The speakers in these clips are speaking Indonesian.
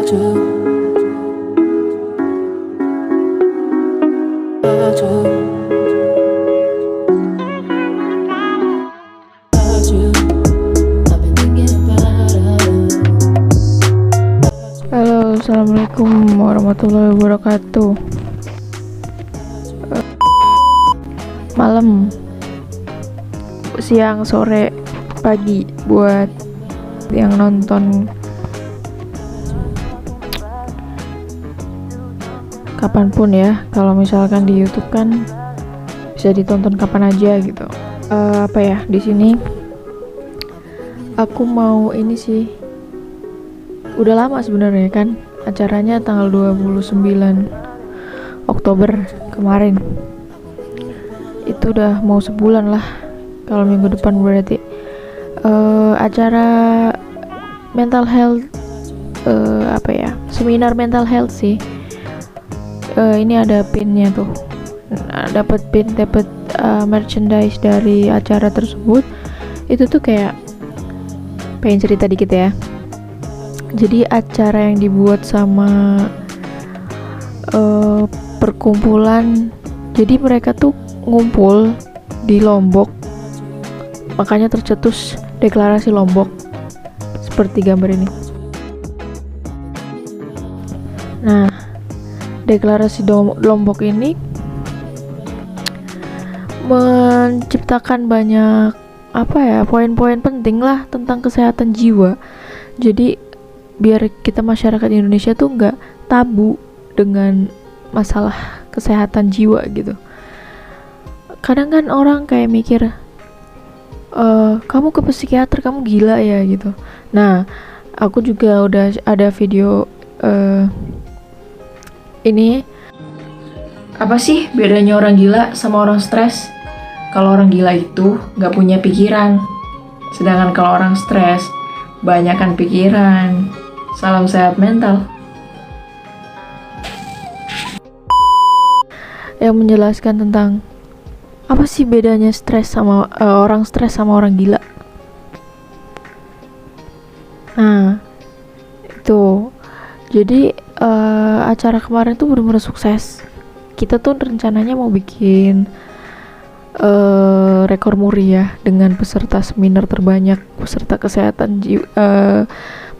Halo, assalamualaikum warahmatullahi wabarakatuh. Malam, siang, sore, pagi buat yang nonton kapanpun ya. Kalau misalkan di YouTube kan bisa ditonton kapan aja gitu. Di sini aku mau ini sih. Udah lama sebenarnya kan acaranya tanggal 29 Oktober kemarin. Itu udah mau sebulan lah, kalau minggu depan berarti. Acara mental health, seminar mental health sih. Ini ada pinnya tuh, dapat pin, dapat merchandise dari acara tersebut. Itu tuh kayak pengen cerita dikit ya. Jadi acara yang dibuat sama perkumpulan, jadi mereka tuh ngumpul di Lombok, makanya tercetus deklarasi Lombok seperti gambar ini. Nah, deklarasi Lombok ini menciptakan banyak poin-poin penting lah tentang kesehatan jiwa. Jadi biar kita masyarakat Indonesia tuh nggak tabu dengan masalah kesehatan jiwa gitu. Kadang kan orang kayak mikir, kamu ke psikiater, kamu gila ya gitu. Nah, aku juga udah ada video ini. Apa sih bedanya orang gila sama orang stres? Kalau orang gila itu nggak punya pikiran, sedangkan kalau orang stres banyakkan pikiran. Salam sehat mental. Yang menjelaskan tentang apa sih bedanya stres sama orang stres sama orang gila. Nah, itu. Jadi acara kemarin tuh benar-benar sukses. Kita tuh rencananya mau bikin rekor muri ya, dengan peserta seminar terbanyak, peserta kesehatan jiwa,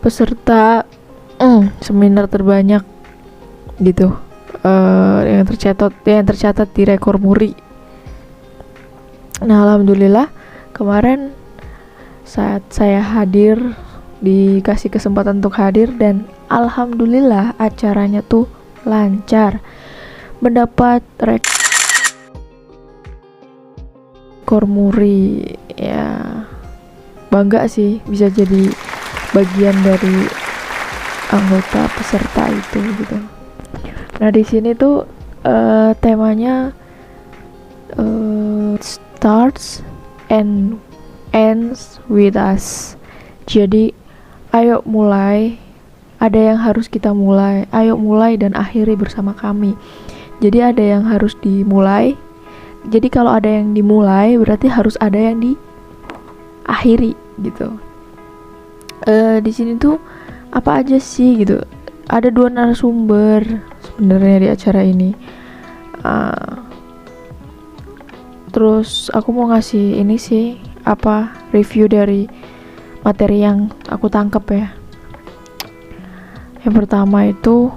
peserta seminar terbanyak gitu, yang tercatat di rekor muri. Nah, alhamdulillah kemarin saat saya hadir, dikasih kesempatan untuk hadir, dan alhamdulillah acaranya tuh lancar, mendapat rekor muri ya. Bangga sih bisa jadi bagian dari anggota peserta itu gitu. Nah, di sini tuh temanya starts and ends with us. Jadi ayo mulai, ada yang harus kita mulai. Ayo mulai dan akhiri bersama kami. Jadi ada yang harus dimulai. Jadi kalau ada yang dimulai berarti harus ada yang diakhiri gitu. Di sini tuh apa aja sih gitu. Ada 2 narasumber sebenarnya di acara ini. Terus aku mau ngasih ini sih, review dari materi yang aku tangkap ya. Yang pertama itu,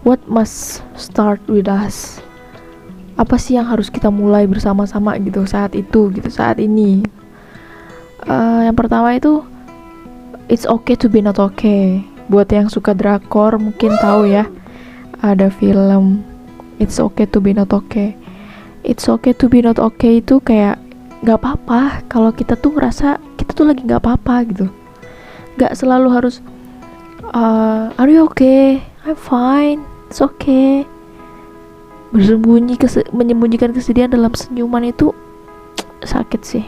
what must start with us. Apa sih yang harus kita mulai bersama-sama gitu saat ini. Yang pertama itu, it's okay to be not okay. Buat yang suka drakor mungkin tahu ya, ada film It's Okay to Be Not Okay. It's okay to be not okay itu kayak gak apa-apa kalau kita tuh ngerasa kita tuh lagi gak apa-apa gitu. Gak selalu harus are you okay? I'm fine, it's okay. Menyembunyikan kesedihan dalam senyuman itu sakit sih.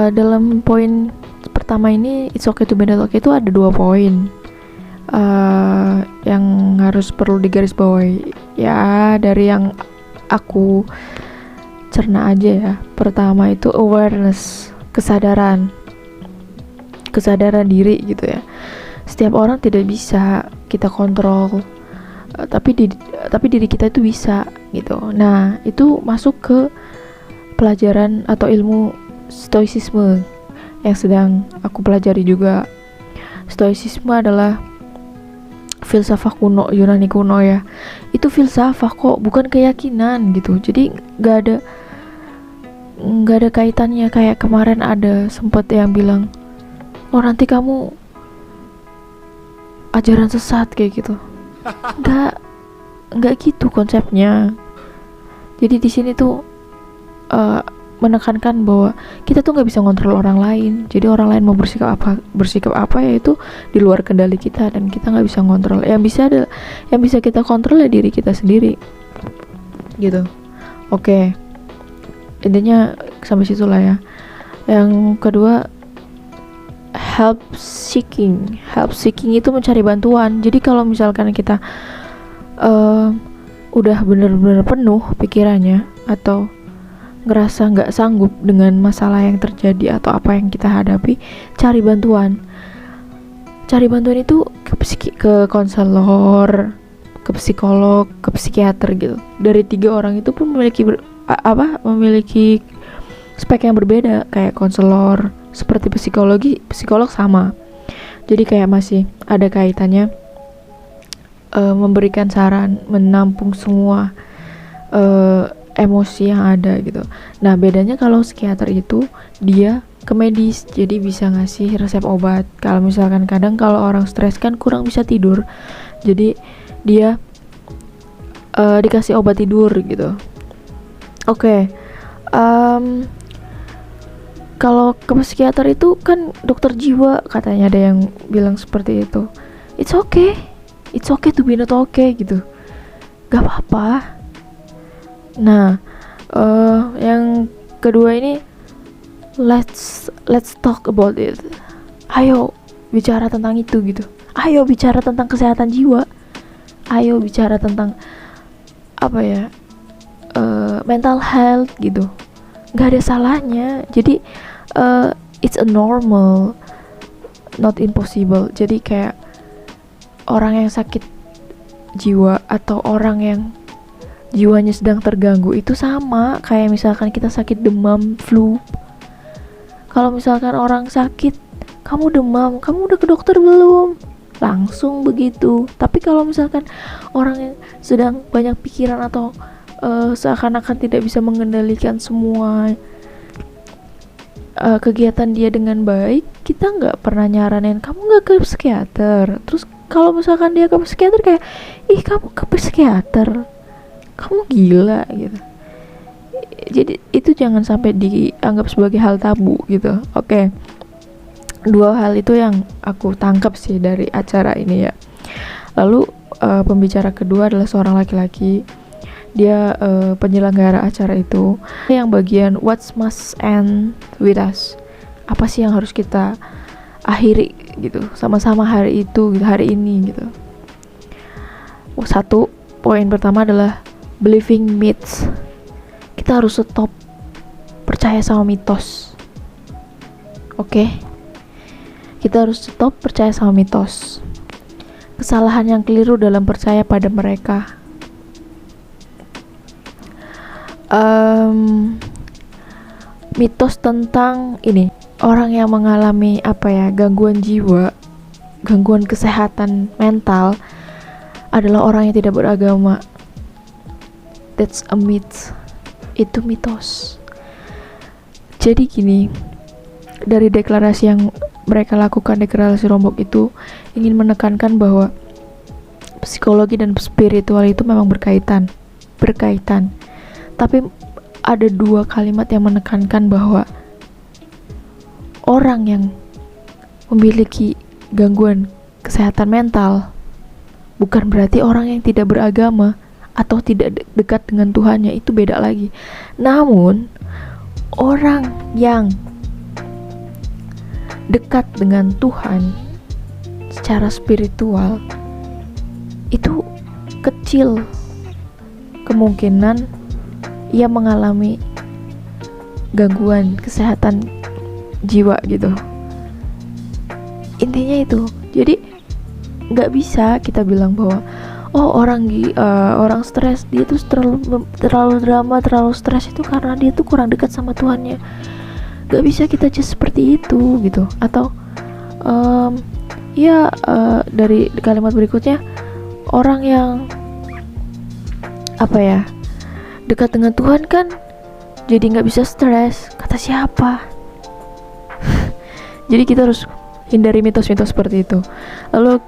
Dalam poin pertama ini, it's okay to be not okay, itu ada 2 poin yang harus perlu digarisbawahi ya, dari yang aku cerna aja ya. Pertama itu awareness, kesadaran kesadaran diri gitu ya. Setiap orang tidak bisa kita kontrol, tapi diri kita itu bisa gitu. Nah, itu masuk ke pelajaran atau ilmu stoicisme yang sedang aku pelajari juga. Stoicisme adalah filsafah kuno, Yunani kuno ya. Itu filsafah kok, bukan keyakinan gitu. Jadi nggak ada kaitannya kayak kemarin ada sempat yang bilang, oh nanti kamu ajaran sesat kayak gitu. Nggak gitu konsepnya. Jadi di sini tuh menekankan bahwa kita tuh nggak bisa ngontrol orang lain. Jadi orang lain mau bersikap apa ya itu di luar kendali kita dan kita nggak bisa ngontrol. Yang bisa kita kontrol ya diri kita sendiri. Gitu. Oke. Intinya sampai situ lah ya. Yang kedua, help seeking itu mencari bantuan. Jadi kalau misalkan kita udah bener-bener penuh pikirannya atau ngerasa nggak sanggup dengan masalah yang terjadi atau apa yang kita hadapi, cari bantuan itu ke konselor, ke psikolog, ke psikiater gitu. Dari 3 orang itu pun memiliki spek yang berbeda. Kayak konselor, seperti psikolog sama. Jadi kayak masih ada kaitannya, memberikan saran, menampung semua emosi yang ada gitu. Nah, bedanya kalau psikiater itu dia ke medis, jadi bisa ngasih resep obat. Kalau misalkan kadang kalau orang stres kan kurang bisa tidur, jadi dia dikasih obat tidur gitu. Oke. Kalau ke psikiater itu kan dokter jiwa, katanya ada yang bilang seperti itu. It's okay to be not okay gitu, gak apa-apa. Nah, yang kedua ini, let's talk about it. Ayo bicara tentang itu gitu. Ayo bicara tentang kesehatan jiwa. Ayo bicara tentang apa ya, mental health gitu. Gak ada salahnya. Jadi it's a normal, not impossible. Jadi kayak orang yang sakit jiwa atau orang yang jiwanya sedang terganggu itu sama kayak misalkan kita sakit demam, flu. Kalau misalkan orang sakit, kamu demam, kamu udah ke dokter belum? Langsung begitu. Tapi kalau misalkan orang yang sedang banyak pikiran atau seakan-akan tidak bisa mengendalikan semua kegiatan dia dengan baik, kita nggak pernah nyaranin kamu nggak ke psikiater. Terus kalau misalkan dia ke psikiater kayak, ih kamu ke psikiater, kamu gila gitu. Jadi itu jangan sampai dianggap sebagai hal tabu gitu. Oke. 2 hal itu yang aku tangkap sih dari acara ini ya. Lalu pembicara kedua adalah seorang laki-laki. Dia penyelenggara acara itu. Yang bagian what must end with us. Apa sih yang harus kita akhiri gitu sama-sama hari itu gitu, hari ini gitu. Satu poin pertama adalah believing myths. Kita harus stop percaya sama mitos. Oke? Kita harus stop percaya sama mitos. Kesalahan yang keliru dalam percaya pada mereka. Mitos tentang ini, orang yang mengalami gangguan jiwa, gangguan kesehatan mental adalah orang yang tidak beragama. That's a myth. Itu mitos. Jadi gini, dari deklarasi yang mereka lakukan, deklarasi Lombok itu ingin menekankan bahwa psikologi dan spiritual itu memang berkaitan. Tapi ada 2 kalimat yang menekankan bahwa orang yang memiliki gangguan kesehatan mental bukan berarti orang yang tidak beragama atau tidak dekat dengan Tuhannya, itu beda lagi. Namun orang yang dekat dengan Tuhan secara spiritual itu kecil kemungkinan ia mengalami gangguan kesehatan jiwa gitu. Intinya itu. Jadi nggak bisa kita bilang bahwa orang stres dia tuh terlalu drama, terlalu stres itu karena dia tuh kurang dekat sama Tuhannya. Gak bisa kita just seperti itu gitu. Atau dari kalimat berikutnya, orang yang dekat dengan Tuhan kan jadi nggak bisa stres, kata siapa? Jadi kita harus hindari mitos-mitos seperti itu. Lalu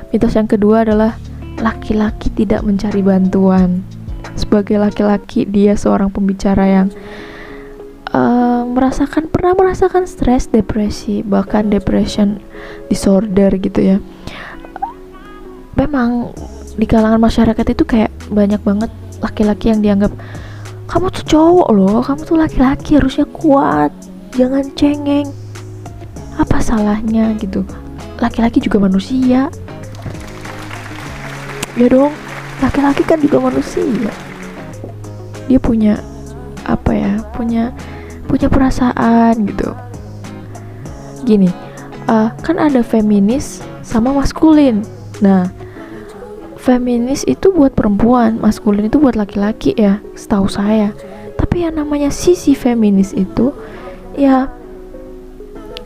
mitos yang kedua adalah laki-laki tidak mencari bantuan. Sebagai laki-laki, dia seorang pembicara yang pernah merasakan stres, depresi, bahkan depression disorder gitu ya. Memang di kalangan masyarakat itu kayak banyak banget laki-laki yang dianggap, kamu tuh cowok loh, kamu tuh laki-laki, harusnya kuat, jangan cengeng. Apa salahnya gitu? Laki-laki juga manusia. Ya dong, laki-laki kan juga manusia. Dia punya punya perasaan gitu. Gini, kan ada feminis sama maskulin. Nah, feminis itu buat perempuan, maskulin itu buat laki-laki ya, setahu saya. Tapi yang namanya sisi feminis itu ya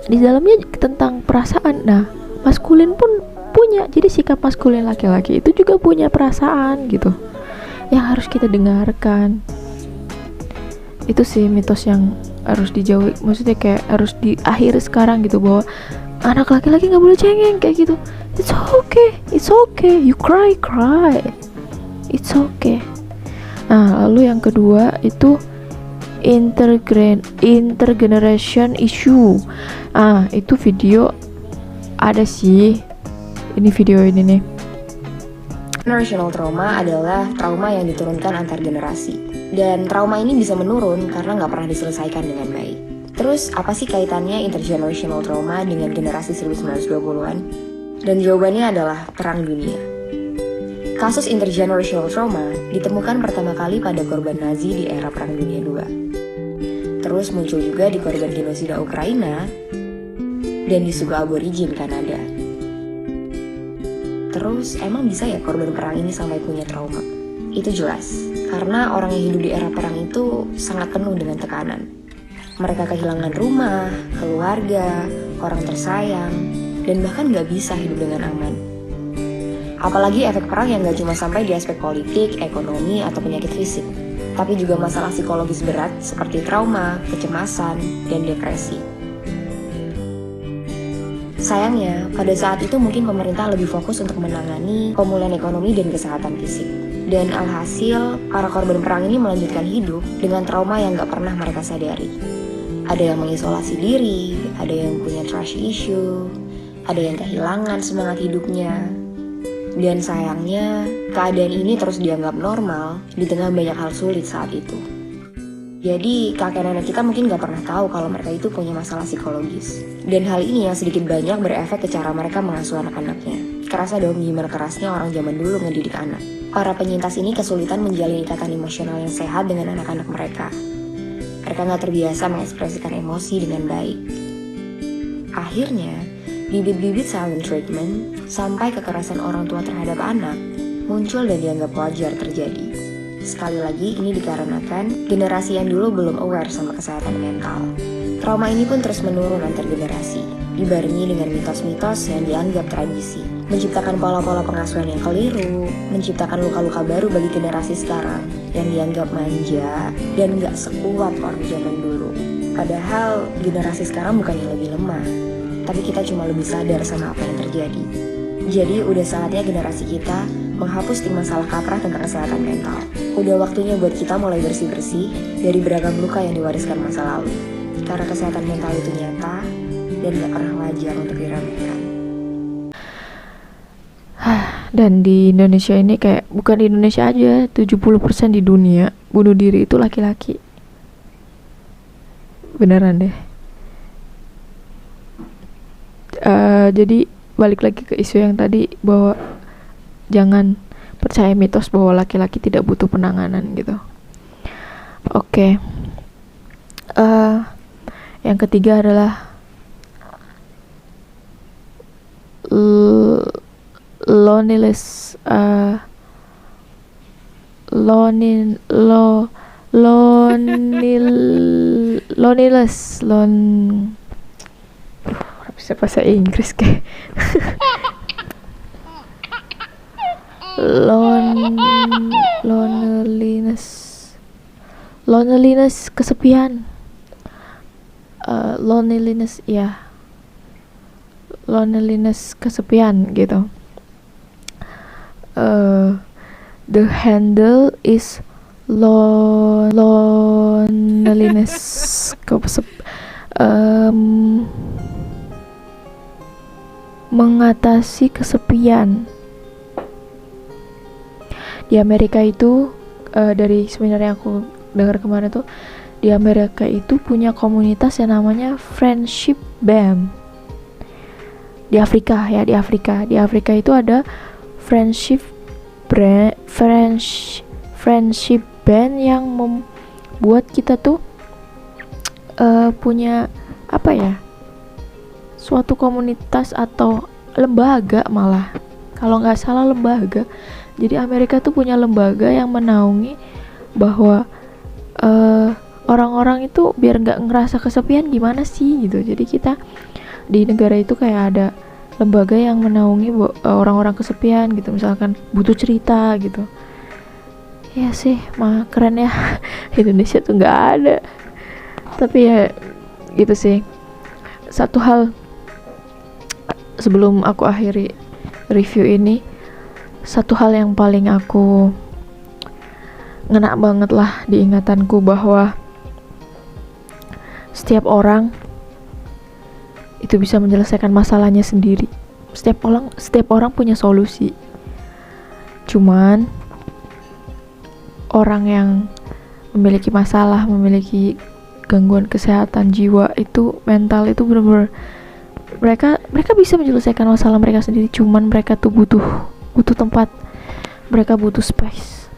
di dalamnya tentang perasaan. Nah, maskulin pun punya. Jadi sikap maskulin laki-laki itu juga punya perasaan gitu, yang harus kita dengarkan. Itu sih mitos yang harus dijauhi, maksudnya kayak harus diakhiri sekarang gitu, bahwa anak laki-laki nggak boleh cengeng kayak gitu. It's okay, you cry, it's okay. Nah, lalu yang kedua itu intergeneration issue. Itu video ada sih, ini video ini nih. Generational trauma adalah trauma yang diturunkan antar generasi, dan trauma ini bisa menurun karena nggak pernah diselesaikan dengan baik. Terus apa sih kaitannya intergenerational trauma dengan generasi 1920-an? Dan jawabannya adalah Perang Dunia. Kasus intergenerational trauma ditemukan pertama kali pada korban Nazi di era Perang Dunia II. Terus muncul juga di korban genosida Ukraina dan di suku aborigin Kanada. Terus emang bisa ya korban perang ini sampai punya trauma? Itu jelas, karena orang yang hidup di era perang itu sangat penuh dengan tekanan. Mereka kehilangan rumah, keluarga, orang tersayang, dan bahkan gak bisa hidup dengan aman. Apalagi efek perang yang gak cuma sampai di aspek politik, ekonomi, atau penyakit fisik, tapi juga masalah psikologis berat seperti trauma, kecemasan, dan depresi. Sayangnya, pada saat itu mungkin pemerintah lebih fokus untuk menangani pemulihan ekonomi dan kesehatan fisik. Dan alhasil, para korban perang ini melanjutkan hidup dengan trauma yang gak pernah mereka sadari. Ada yang mengisolasi diri, ada yang punya trust issue, ada yang kehilangan semangat hidupnya. Dan sayangnya, keadaan ini terus dianggap normal di tengah banyak hal sulit saat itu. Jadi kakek nenek kita mungkin gak pernah tahu kalau mereka itu punya masalah psikologis. Dan hal ini yang sedikit banyak berefek ke cara mereka mengasuh anak-anaknya. Kerasa dong gimana kerasnya orang zaman dulu ngedidik anak. Para penyintas ini kesulitan menjalin ikatan emosional yang sehat dengan anak-anak mereka. Mereka gak terbiasa mengekspresikan emosi dengan baik. Akhirnya, bibit-bibit silent treatment sampai kekerasan orang tua terhadap anak muncul dan dianggap wajar terjadi. Sekali lagi, ini dikarenakan generasi yang dulu belum aware sama kesehatan mental. Trauma ini pun terus menurun antar generasi, dibarengi dengan mitos-mitos yang dianggap tradisi, menciptakan pola-pola pengasuhan yang keliru, menciptakan luka-luka baru bagi generasi sekarang yang dianggap manja dan gak sekuat orang zaman dulu. Padahal generasi sekarang bukannya lebih lemah, tapi kita cuma lebih sadar sama apa yang terjadi. Jadi udah saatnya generasi kita menghapus stigma salah kaprah tentang kesehatan mental. Udah waktunya buat kita mulai bersih-bersih dari beragam luka yang diwariskan masa lalu. Karena kesehatan mental itu nyata dan gak pernah wajar untuk diremehkan. Dan di Indonesia ini kayak, bukan di Indonesia aja, 70% di dunia bunuh diri itu laki-laki. Beneran deh. Jadi balik lagi ke isu yang tadi, bahwa jangan percaya mitos bahwa laki-laki tidak butuh penanganan gitu. Oke. Yang ketiga adalah loneliness, lonin lo loneliness bisa bahasa Inggris kayak loneliness kesepian, loneliness kesepian gitu. The handle is loneliness mengatasi kesepian. Di Amerika itu dari seminar yang aku dengar kemarin tuh, di Amerika itu punya komunitas yang namanya friendship band. Di Afrika itu ada friendship band yang membuat kita tuh punya apa ya, suatu komunitas atau lembaga, malah kalau nggak salah lembaga. Jadi Amerika tuh punya lembaga yang menaungi bahwa orang-orang itu biar nggak ngerasa kesepian gimana sih gitu. Jadi kita di negara itu kayak ada lembaga yang menaungi orang-orang kesepian gitu, misalkan butuh cerita gitu. Ya sih, mah keren ya. Indonesia tuh nggak ada. Tapi ya gitu sih. Satu hal sebelum aku akhiri review ini, satu hal yang paling aku ngena banget lah di ingatanku, bahwa setiap orang itu bisa menyelesaikan masalahnya sendiri. Setiap orang punya solusi. Cuman orang yang memiliki masalah, memiliki gangguan kesehatan jiwa itu, mental itu benar-benar mereka bisa menyelesaikan masalah mereka sendiri. Cuman mereka tuh butuh tempat, mereka butuh space,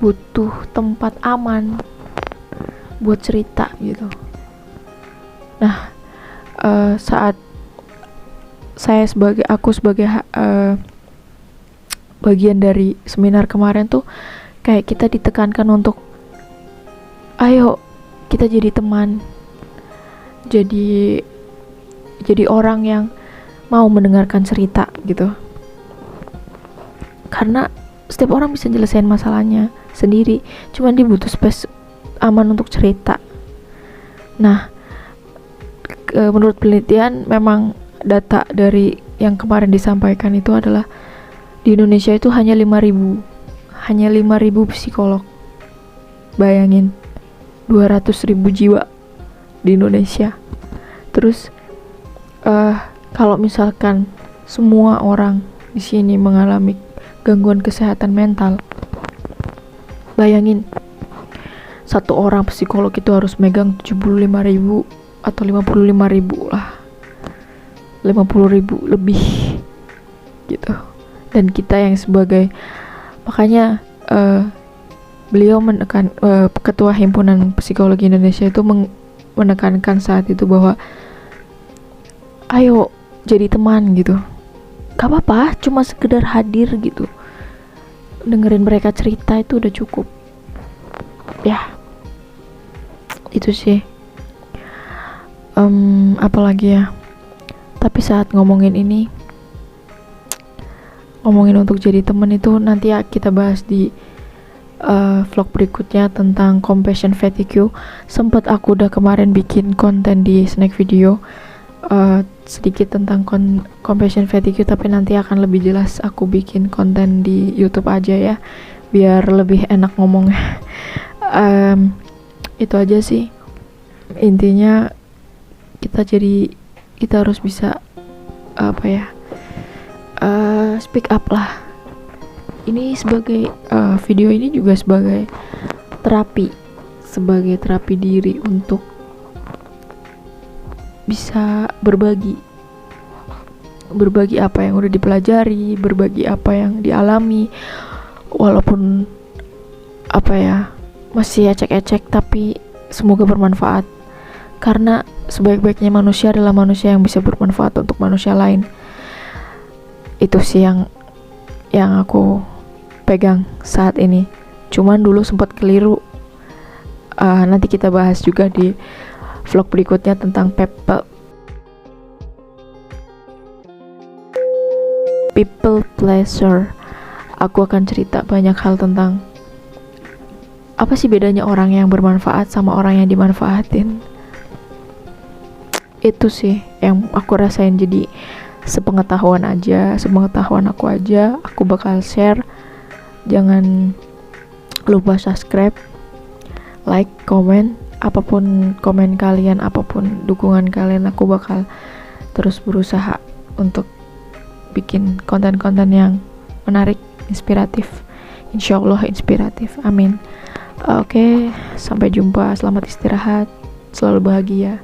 butuh tempat aman buat cerita gitu. Nah, saat aku sebagai bagian dari seminar kemarin tuh, kayak kita ditekankan untuk ayo kita jadi teman, jadi orang yang mau mendengarkan cerita gitu. Karena setiap orang bisa nyelesain masalahnya sendiri, cuman dia butuh space aman untuk cerita. Nah, menurut penelitian, memang data dari yang kemarin disampaikan itu adalah di Indonesia itu hanya 5.000 psikolog. Bayangin, 200.000 jiwa di Indonesia. Terus kalau misalkan semua orang di sini mengalami gangguan kesehatan mental, bayangin satu orang psikolog itu harus megang 75.000 atau 55.000 lah, 50.000 lebih gitu. Dan kita yang sebagai, makanya beliau menekan, ketua himpunan psikologi Indonesia itu menekankan saat itu bahwa ayo jadi teman gitu. Gak apa-apa, cuma sekedar hadir gitu, dengerin mereka cerita itu udah cukup ya. Itu sih. Apalagi ya, tapi saat ngomongin untuk jadi teman itu nanti ya kita bahas di vlog berikutnya tentang compassion fatigue. Sempat aku udah kemarin bikin konten di snack video sedikit tentang compassion fatigue, tapi nanti akan lebih jelas aku bikin konten di YouTube aja ya, biar lebih enak ngomongnya. Itu aja sih intinya. Kita harus bisa speak up lah. Ini sebagai video ini juga sebagai terapi diri untuk bisa berbagi apa yang udah dipelajari, berbagi apa yang dialami, walaupun masih ecek-ecek, tapi semoga bermanfaat. Karena sebaik-baiknya manusia adalah manusia yang bisa bermanfaat untuk manusia lain. Itu sih yang aku pegang saat ini. Cuman dulu sempat keliru. Nanti kita bahas juga di vlog berikutnya tentang people pleasure. Aku akan cerita banyak hal tentang apa sih bedanya orang yang bermanfaat sama orang yang dimanfaatin. Itu sih yang aku rasain. Jadi sepengetahuan aku aja aku bakal share. Jangan lupa subscribe, like, komen, apapun komen kalian, apapun dukungan kalian, aku bakal terus berusaha untuk bikin konten-konten yang menarik, inspiratif. Insyaallah inspiratif, amin. Oke, sampai jumpa, selamat istirahat, selalu bahagia.